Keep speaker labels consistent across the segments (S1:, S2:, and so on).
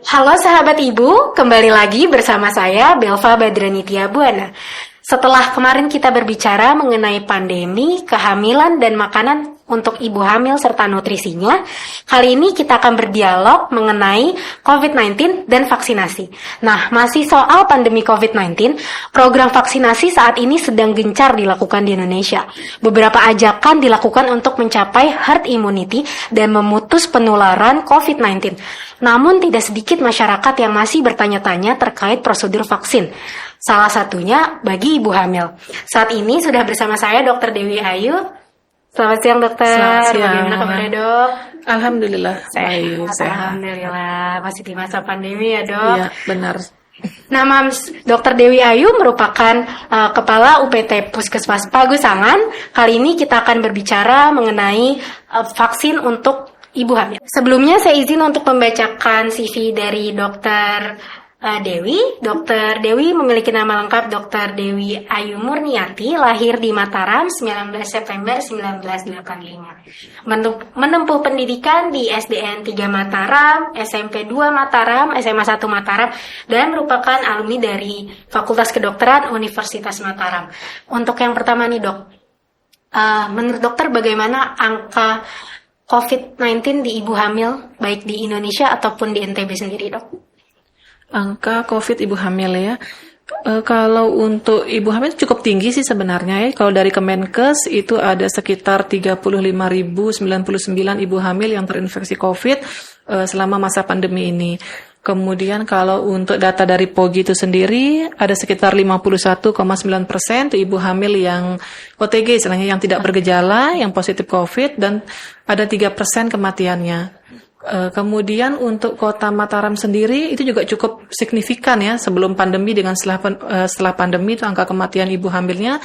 S1: Halo sahabat ibu, kembali lagi bersama saya Belva Badranitya Buana. Setelah kemarin kita berbicara mengenai pandemi, kehamilan dan makanan untuk ibu hamil serta nutrisinya, kali ini kita akan berdialog mengenai COVID-19 dan vaksinasi. Nah, masih soal pandemi COVID-19, program vaksinasi saat ini sedang gencar dilakukan di Indonesia. Beberapa ajakan dilakukan untuk mencapai herd immunity dan memutus penularan COVID-19. Namun tidak sedikit masyarakat yang masih bertanya-tanya terkait prosedur vaksin. Salah satunya bagi ibu hamil. Saat ini sudah bersama saya Dr. Dewi Ayu. Selamat siang dokter.
S2: Selamat siang.
S1: Bagaimana kabarnya dok?
S2: Alhamdulillah.
S1: Sehat. Alhamdulillah. Masih di masa pandemi ya dok?
S2: Iya benar.
S1: Nah Mams, Dr. Dewi Ayu merupakan Kepala UPT Puskesmas Pagusangan. Kali ini kita akan berbicara mengenai vaksin untuk ibu hamil. Sebelumnya saya izin untuk membacakan CV dari Dr. Dewi. Dr. Dewi memiliki nama lengkap Dr. Dewi Ayu Murniati, lahir di Mataram 19 September 1985. Menempuh pendidikan di SDN 3 Mataram, SMP 2 Mataram, SMA 1 Mataram, dan merupakan alumni dari Fakultas Kedokteran Universitas Mataram. Untuk yang pertama nih dok, menurut dokter bagaimana angka COVID-19 di ibu hamil, baik di Indonesia ataupun di NTB sendiri dok?
S2: Angka COVID ibu hamil ya. Kalau untuk ibu hamil cukup tinggi sih sebenarnya ya. Kalau dari Kemenkes itu ada sekitar 35.099 ibu hamil yang terinfeksi COVID selama masa pandemi ini. Kemudian kalau untuk data dari POGI itu sendiri ada sekitar 51,9% ibu hamil yang OTG istilahnya yang tidak bergejala, yang positif COVID, dan ada 3% kematiannya. Kemudian untuk kota Mataram sendiri itu juga cukup signifikan ya sebelum pandemi dengan setelah pandemi itu angka kematian ibu hamilnya.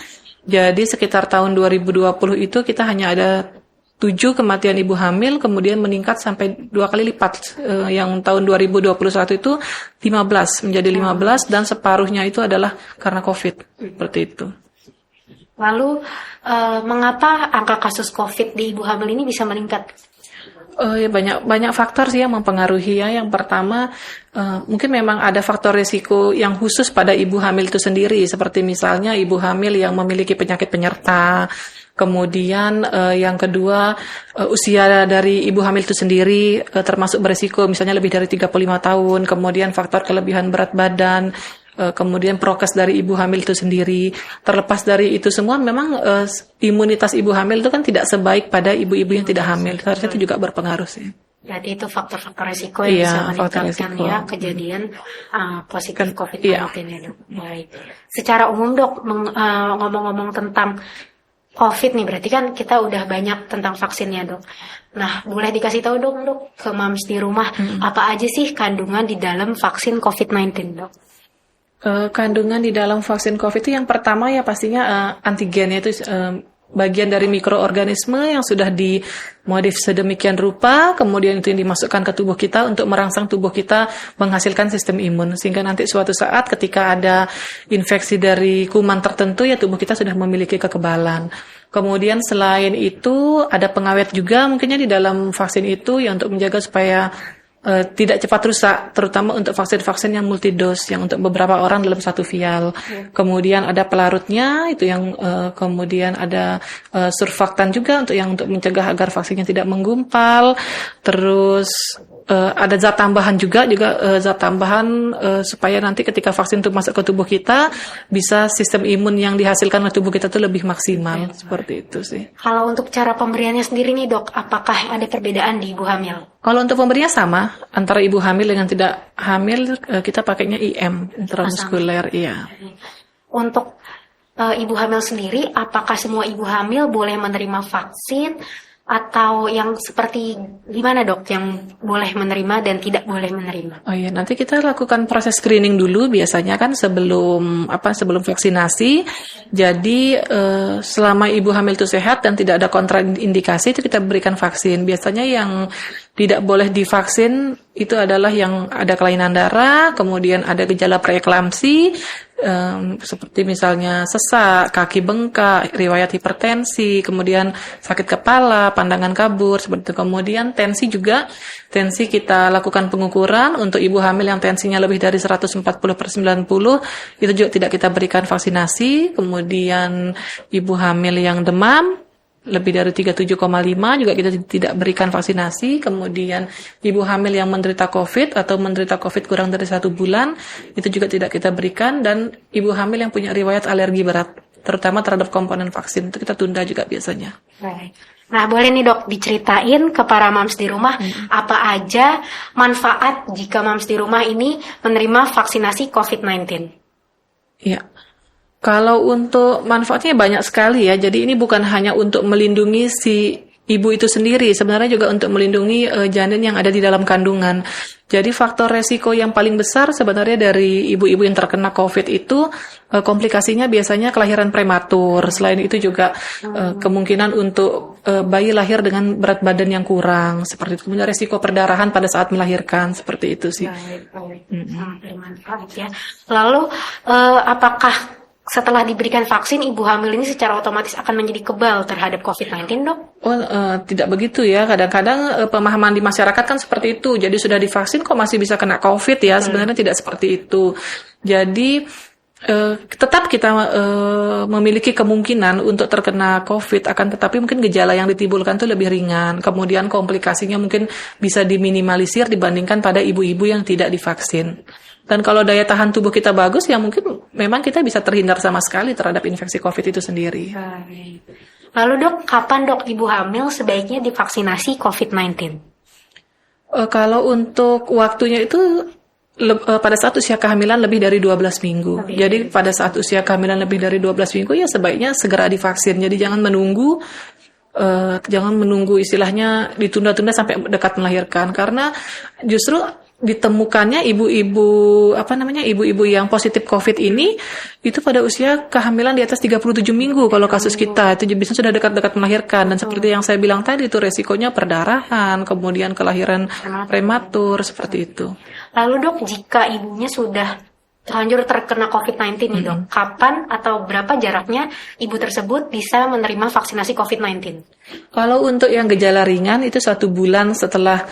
S2: Jadi sekitar tahun 2020 itu kita hanya ada 7 kematian ibu hamil, kemudian meningkat sampai 2 kali lipat. Yang tahun 2021 itu 15 menjadi 15 dan separuhnya itu adalah karena COVID. Seperti itu.
S1: Lalu mengapa angka kasus COVID di ibu hamil ini bisa meningkat?
S2: Ya banyak faktor sih yang mempengaruhi ya. Yang pertama mungkin memang ada faktor risiko yang khusus pada ibu hamil itu sendiri, seperti misalnya ibu hamil yang memiliki penyakit penyerta. Kemudian yang kedua usia dari ibu hamil itu sendiri termasuk berisiko, misalnya lebih dari 35 tahun. Kemudian faktor kelebihan berat badan. Kemudian prokes dari ibu hamil itu sendiri. Terlepas dari itu semua, memang imunitas ibu hamil itu kan tidak sebaik pada ibu-ibu yang tidak hamil. Seharusnya itu juga berpengaruh sih.
S1: Jadi itu faktor-faktor risiko yang bisa meningkatkan ya kejadian positif COVID-19 ya dok. Baik. Secara umum dok, ngomong-ngomong tentang COVID nih, berarti kan kita udah banyak tentang vaksinnya dok. Nah, boleh dikasih tahu dong dok ke mams di rumah, apa aja sih kandungan di dalam vaksin COVID-19 dok?
S2: Kandungan di dalam vaksin COVID itu yang pertama ya pastinya antigen, yaitu bagian dari mikroorganisme yang sudah dimodif sedemikian rupa, kemudian itu yang dimasukkan ke tubuh kita untuk merangsang tubuh kita menghasilkan sistem imun, sehingga nanti suatu saat ketika ada infeksi dari kuman tertentu ya tubuh kita sudah memiliki kekebalan. Kemudian selain itu ada pengawet juga mungkinnya di dalam vaksin itu ya untuk menjaga supaya tidak cepat rusak, terutama untuk vaksin-vaksin yang multidos, yang untuk beberapa orang dalam satu vial. Kemudian ada pelarutnya, itu yang kemudian ada surfaktan juga untuk mencegah agar vaksinnya tidak menggumpal. Terus ada zat tambahan juga zat tambahan supaya nanti ketika vaksin itu masuk ke tubuh kita, bisa sistem imun yang dihasilkan oleh tubuh kita itu lebih maksimal. Seperti itu sih.
S1: Kalau untuk cara pemberiannya sendiri nih dok, apakah ada perbedaan di ibu hamil?
S2: Kalau untuk pemberiannya sama, antara ibu hamil dengan tidak hamil kita pakainya IM, intramuskuler, iya.
S1: Untuk ibu hamil sendiri, apakah semua ibu hamil boleh menerima vaksin atau yang seperti gimana dok yang boleh menerima dan tidak boleh menerima?
S2: Oh iya, nanti kita lakukan proses screening dulu biasanya kan sebelum vaksinasi. Jadi selama ibu hamil itu sehat dan tidak ada kontraindikasi itu kita berikan vaksin. Biasanya yang tidak boleh divaksin itu adalah yang ada kelainan darah, kemudian ada gejala preeklamsi, seperti misalnya sesak, kaki bengkak, riwayat hipertensi, kemudian sakit kepala, pandangan kabur, seperti itu. Kemudian tensi juga, tensi kita lakukan pengukuran untuk ibu hamil yang tensinya lebih dari 140/90, itu juga tidak kita berikan vaksinasi. Kemudian ibu hamil yang demam, lebih dari 37,5 juga kita tidak berikan vaksinasi. Kemudian ibu hamil yang menderita COVID atau menderita COVID kurang dari 1 bulan, itu juga tidak kita berikan. Dan ibu hamil yang punya riwayat alergi berat, terutama terhadap komponen vaksin, itu kita tunda juga biasanya.
S1: Baik. Nah, boleh nih dok diceritain ke para mams di rumah apa aja manfaat jika mams di rumah ini menerima vaksinasi COVID-19?
S2: Iya. Kalau untuk manfaatnya banyak sekali ya. Jadi ini bukan hanya untuk melindungi si ibu itu sendiri, sebenarnya juga untuk melindungi janin yang ada di dalam kandungan. Jadi faktor resiko yang paling besar sebenarnya dari ibu-ibu yang terkena COVID itu komplikasinya biasanya kelahiran prematur. Selain itu juga kemungkinan untuk bayi lahir dengan berat badan yang kurang, seperti itu. Kemudian resiko perdarahan pada saat melahirkan, seperti itu sih.
S1: Baik. Bermanfaat ya. Lalu apakah setelah diberikan vaksin, ibu hamil ini secara otomatis akan menjadi kebal terhadap COVID-19, dok?
S2: Tidak begitu ya. Kadang-kadang pemahaman di masyarakat kan seperti itu. Jadi sudah divaksin kok masih bisa kena COVID ya. Sebenarnya tidak seperti itu. Jadi tetap kita memiliki kemungkinan untuk terkena COVID, akan tetapi mungkin gejala yang ditimbulkan itu lebih ringan. Kemudian komplikasinya mungkin bisa diminimalisir dibandingkan pada ibu-ibu yang tidak divaksin. Dan kalau daya tahan tubuh kita bagus, ya mungkin memang kita bisa terhindar sama sekali terhadap infeksi COVID itu sendiri.
S1: Lalu dok, kapan dok ibu hamil sebaiknya divaksinasi COVID-19?
S2: Kalau untuk waktunya itu pada saat usia kehamilan lebih dari 12 minggu. Jadi pada saat usia kehamilan lebih dari 12 minggu ya sebaiknya segera divaksin. Jadi jangan menunggu istilahnya ditunda-tunda sampai dekat melahirkan, karena justru ditemukannya ibu-ibu yang positif COVID ini itu pada usia kehamilan di atas 37 minggu kalau kasus kita, itu biasanya sudah dekat-dekat melahirkan. Dan seperti yang saya bilang tadi, itu resikonya perdarahan, kemudian kelahiran prematur, seperti itu.
S1: Lalu dok, jika ibunya sudah terlanjur terkena COVID-19 nih dok, kapan atau berapa jaraknya ibu tersebut bisa menerima vaksinasi COVID-19?
S2: Kalau untuk yang gejala ringan itu 1 bulan setelah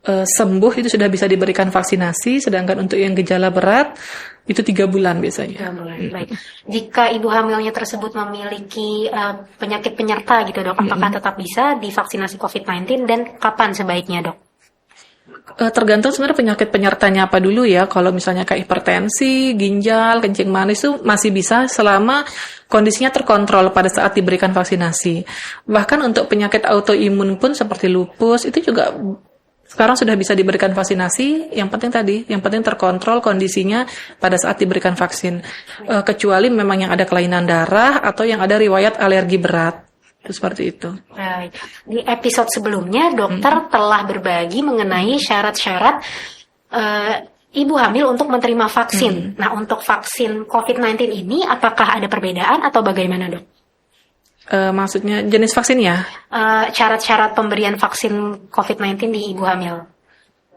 S2: sembuh itu sudah bisa diberikan vaksinasi, sedangkan untuk yang gejala berat itu 3 bulan biasanya.
S1: 3 bulan. Baik. Jika ibu hamilnya tersebut memiliki penyakit penyerta gitu dok, apakah tetap bisa divaksinasi COVID-19 dan kapan sebaiknya dok?
S2: Tergantung sebenarnya penyakit penyertanya apa dulu ya. Kalau misalnya kayak hipertensi, ginjal, kencing manis itu masih bisa selama kondisinya terkontrol pada saat diberikan vaksinasi. Bahkan untuk penyakit autoimun pun seperti lupus itu juga sekarang sudah bisa diberikan vaksinasi. Yang penting terkontrol kondisinya pada saat diberikan vaksin. Kecuali memang yang ada kelainan darah atau yang ada riwayat alergi berat. Seperti itu.
S1: Baik. Di episode sebelumnya, dokter telah berbagi mengenai syarat-syarat ibu hamil untuk menerima vaksin. Nah, untuk vaksin COVID-19 ini, apakah ada perbedaan atau bagaimana, dok?
S2: Maksudnya jenis vaksinnya?
S1: Syarat-syarat pemberian vaksin COVID-19 di ibu hamil.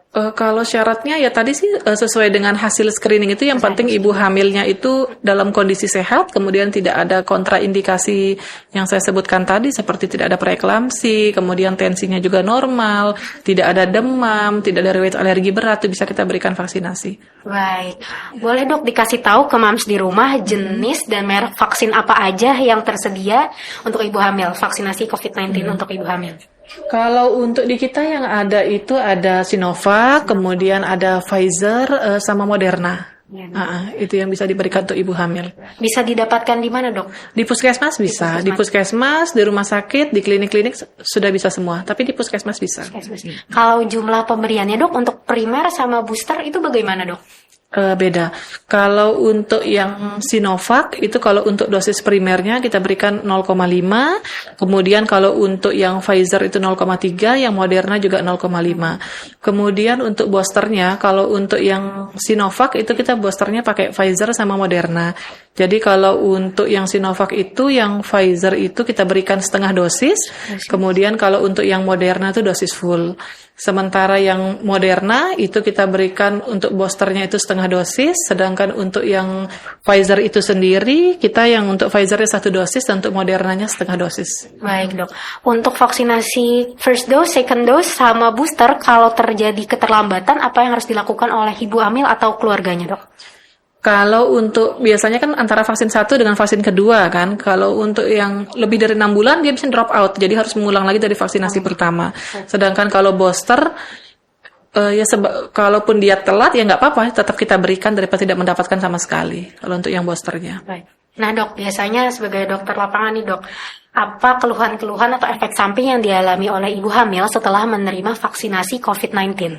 S2: Kalau syaratnya ya tadi sih sesuai dengan hasil screening itu, yang penting ibu hamilnya itu dalam kondisi sehat, kemudian tidak ada kontraindikasi yang saya sebutkan tadi seperti tidak ada preeklamsi, kemudian tensinya juga normal, tidak ada demam, tidak ada riwayat alergi berat, itu bisa kita berikan vaksinasi.
S1: Baik, boleh dok dikasih tahu ke mams di rumah jenis dan merek vaksin apa aja yang tersedia untuk ibu hamil, vaksinasi COVID-19 untuk ibu hamil?
S2: Kalau untuk di kita yang ada itu ada Sinovac, kemudian ada Pfizer, sama Moderna. Itu yang bisa diberikan untuk ibu hamil.
S1: Bisa didapatkan di mana dok?
S2: Di puskesmas bisa, di puskesmas, di rumah sakit, di klinik-klinik sudah bisa semua. Tapi di puskesmas bisa.
S1: Kalau jumlah pemberiannya dok untuk primer sama booster itu bagaimana dok?
S2: Beda. Kalau untuk yang Sinovac itu kalau untuk dosis primernya kita berikan 0,5, kemudian kalau untuk yang Pfizer itu 0,3, yang Moderna juga 0,5. Kemudian untuk boosternya, kalau untuk yang Sinovac itu kita boosternya pakai Pfizer sama Moderna. Jadi kalau untuk yang Sinovac itu, yang Pfizer itu kita berikan setengah dosis. Kemudian kalau untuk yang Moderna itu dosis full. Sementara yang Moderna itu kita berikan untuk boosternya itu setengah dosis. Sedangkan untuk yang Pfizer itu sendiri, kita yang untuk Pfizernya 1 dosis dan untuk Modernanya setengah dosis.
S1: Baik dok, untuk vaksinasi first dose, second dose, sama booster, kalau terjadi keterlambatan, apa yang harus dilakukan oleh ibu hamil atau keluarganya dok?
S2: Kalau untuk biasanya kan antara vaksin 1 dengan vaksin kedua kan. Kalau untuk yang lebih dari 6 bulan dia bisa drop out. Jadi harus mengulang lagi dari vaksinasi pertama. Sedangkan kalau booster kalaupun dia telat ya nggak apa-apa, tetap kita berikan daripada tidak mendapatkan sama sekali. Kalau untuk yang boosternya.
S1: Baik. Nah dok, biasanya sebagai dokter lapangan nih dok, apa keluhan-keluhan atau efek samping yang dialami oleh ibu hamil setelah menerima vaksinasi COVID-19?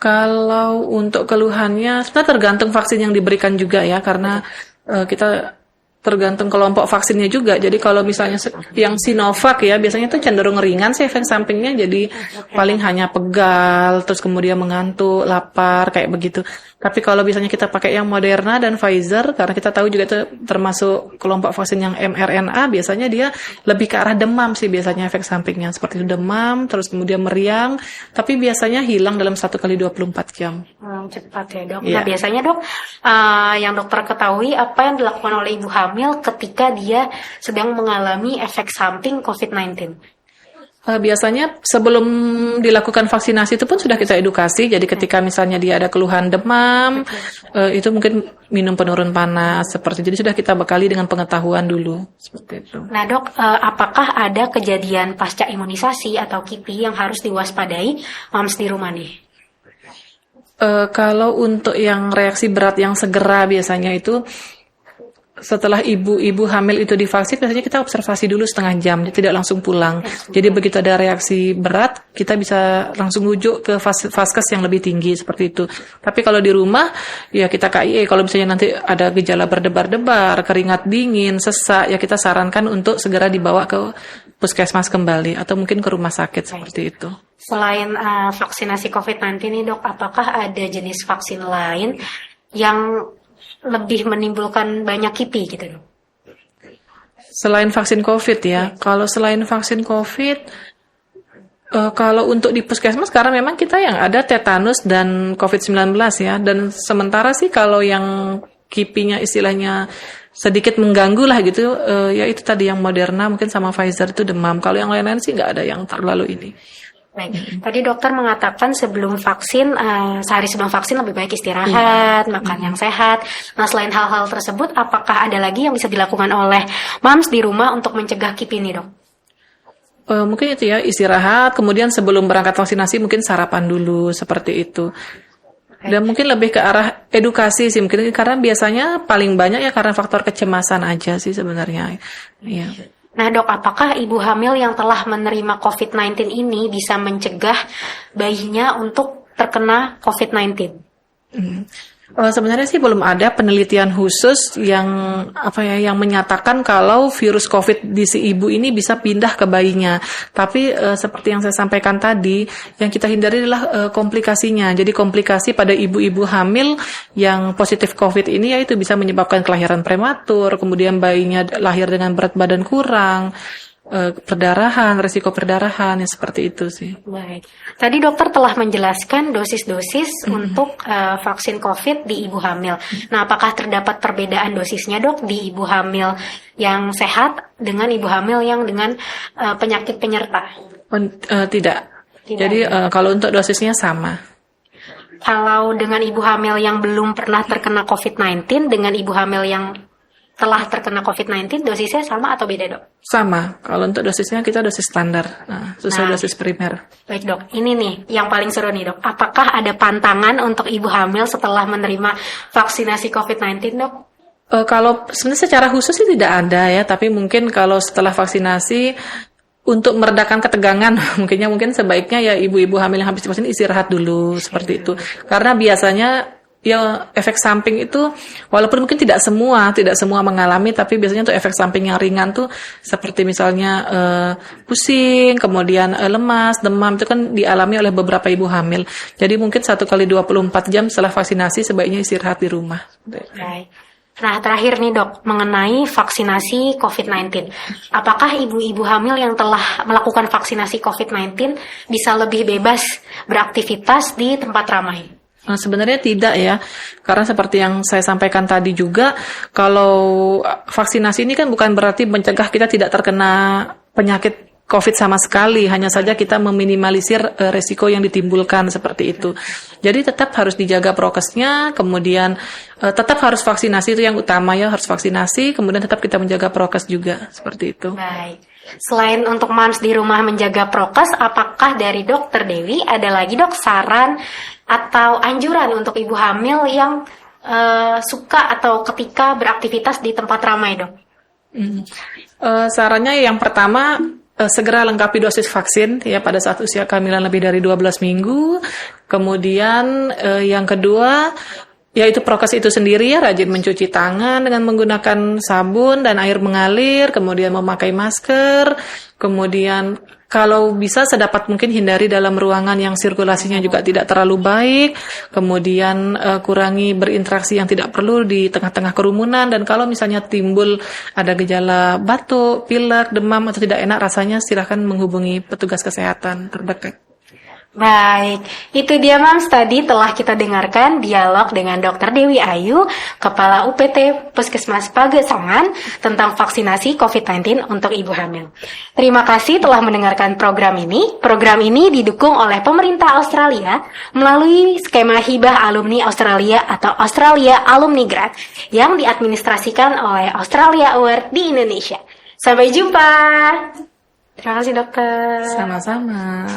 S2: Kalau untuk keluhannya, sebenarnya tergantung vaksin yang diberikan juga ya, karena kita tergantung kelompok vaksinnya juga. Jadi kalau misalnya yang Sinovac ya, biasanya itu cenderung ringan sih efek sampingnya, jadi paling hanya pegal, terus kemudian mengantuk, lapar, kayak begitu. Tapi kalau misalnya kita pakai yang Moderna dan Pfizer, karena kita tahu juga itu termasuk kelompok vaksin yang mRNA, biasanya dia lebih ke arah demam sih biasanya efek sampingnya. Seperti itu demam, terus kemudian meriang, tapi biasanya hilang dalam 1 kali 24 jam.
S1: Cepat ya dok.
S2: Yeah.
S1: Nah biasanya dok, yang dokter ketahui apa yang dilakukan oleh ibu hamil ketika dia sedang mengalami efek samping COVID-19?
S2: Biasanya sebelum dilakukan vaksinasi itu pun sudah kita edukasi. Jadi ketika misalnya dia ada keluhan demam, itu mungkin minum penurun panas seperti. Jadi sudah kita bekali dengan pengetahuan dulu seperti itu.
S1: Nah dok, apakah ada kejadian pasca imunisasi atau KIPI yang harus diwaspadai moms di rumah nih?
S2: Kalau untuk yang reaksi berat yang segera biasanya itu setelah ibu hamil itu divaksin, biasanya kita observasi dulu setengah jam, tidak langsung pulang. Jadi begitu ada reaksi berat, kita bisa langsung rujuk ke vaskes yang lebih tinggi seperti itu. Tapi kalau di rumah, ya kita KIE. Kalau misalnya nanti ada gejala berdebar-debar, keringat dingin, sesak, ya kita sarankan untuk segera dibawa ke puskesmas kembali atau mungkin ke rumah sakit seperti itu.
S1: Selain vaksinasi COVID-19 nih dok, apakah ada jenis vaksin lain yang lebih menimbulkan banyak KIPI gitu dok?
S2: Selain vaksin COVID ya, kalau selain vaksin COVID, kalau untuk di puskesmas sekarang memang kita yang ada tetanus dan COVID-19 ya, dan sementara sih kalau yang KIPI-nya istilahnya sedikit mengganggu lah gitu, ya itu tadi yang Moderna mungkin sama Pfizer itu demam. Kalau yang lain-lain sih nggak ada yang terlalu ini.
S1: Baik, tadi dokter mengatakan sebelum vaksin, sehari sebelum vaksin lebih baik istirahat, makan yang sehat. Nah selain hal-hal tersebut, apakah ada lagi yang bisa dilakukan oleh moms di rumah untuk mencegah KIPI ini dok?
S2: Mungkin itu ya, istirahat, kemudian sebelum berangkat vaksinasi mungkin sarapan dulu, seperti itu. Dan mungkin lebih ke arah edukasi sih, mungkin karena biasanya paling banyak ya karena faktor kecemasan aja sih sebenarnya. Iya.
S1: Nah dok, apakah ibu hamil yang telah menerima COVID-19 ini bisa mencegah bayinya untuk terkena COVID-19?
S2: Sebenarnya sih belum ada penelitian khusus yang yang menyatakan kalau virus COVID di si ibu ini bisa pindah ke bayinya. Tapi seperti yang saya sampaikan tadi, yang kita hindari adalah komplikasinya. Jadi komplikasi pada ibu-ibu hamil yang positif COVID ini yaitu bisa menyebabkan kelahiran prematur, kemudian bayinya lahir dengan berat badan kurang, perdarahan, risiko perdarahan, ya seperti itu sih.
S1: Baik. Tadi dokter telah menjelaskan dosis-dosis untuk vaksin COVID di ibu hamil. Nah, apakah terdapat perbedaan dosisnya dok di ibu hamil yang sehat dengan ibu hamil yang dengan penyakit penyerta?
S2: Tidak. Jadi kalau untuk dosisnya sama.
S1: Kalau dengan ibu hamil yang belum pernah terkena COVID-19 dengan ibu hamil yang telah terkena COVID-19, dosisnya sama atau beda dok?
S2: Sama, kalau untuk dosisnya kita dosis standar, sesuai dosis primer.
S1: Baik dok, ini nih yang paling seru nih dok. Apakah ada pantangan untuk ibu hamil setelah menerima vaksinasi COVID-19 dok?
S2: Kalau sebenarnya secara khusus sih tidak ada ya, tapi mungkin kalau setelah vaksinasi, untuk meredakan ketegangan, mungkin sebaiknya ya ibu-ibu hamil yang habis divaksin istirahat dulu, seperti itu. Karena biasanya ya efek samping itu walaupun mungkin tidak semua mengalami, tapi biasanya tuh efek samping yang ringan tuh seperti misalnya pusing, kemudian lemas, demam itu kan dialami oleh beberapa ibu hamil. Jadi mungkin 1 kali 24 jam setelah vaksinasi sebaiknya istirahat di rumah.
S1: Baik. Nah, terakhir nih dok, mengenai vaksinasi COVID-19. Apakah ibu-ibu hamil yang telah melakukan vaksinasi COVID-19 bisa lebih bebas beraktivitas di tempat ramai?
S2: Nah, sebenarnya tidak ya, karena seperti yang saya sampaikan tadi juga, kalau vaksinasi ini kan bukan berarti mencegah kita tidak terkena penyakit COVID sama sekali, hanya saja kita meminimalisir resiko yang ditimbulkan seperti itu. Jadi tetap harus dijaga prokesnya, kemudian tetap harus vaksinasi, itu yang utama ya, harus vaksinasi, kemudian tetap kita menjaga prokes juga, seperti itu.
S1: Baik. Selain untuk moms di rumah menjaga prokes, apakah dari Dokter Dewi ada lagi dok saran atau anjuran untuk ibu hamil yang suka atau ketika beraktivitas di tempat ramai dok?
S2: Sarannya yang pertama, segera lengkapi dosis vaksin ya pada saat usia kehamilan lebih dari 12 minggu. Kemudian yang kedua, yaitu prokes itu sendiri ya, rajin mencuci tangan dengan menggunakan sabun dan air mengalir, kemudian memakai masker, kemudian kalau bisa sedapat mungkin hindari dalam ruangan yang sirkulasinya juga tidak terlalu baik, kemudian kurangi berinteraksi yang tidak perlu di tengah-tengah kerumunan, dan kalau misalnya timbul ada gejala batuk, pilek, demam atau tidak enak rasanya, silakan menghubungi petugas kesehatan terdekat.
S1: Baik, itu dia Mams, tadi telah kita dengarkan dialog dengan Dr. Dewi Ayu, Kepala UPT Puskesmas Pagesangan tentang vaksinasi COVID-19 untuk ibu hamil. Terima kasih telah mendengarkan program ini. Program ini didukung oleh pemerintah Australia melalui skema hibah alumni Australia atau Australia Alumni Grant yang diadministrasikan oleh Australia Award di Indonesia. Sampai jumpa. Terima kasih dokter.
S2: Sama-sama.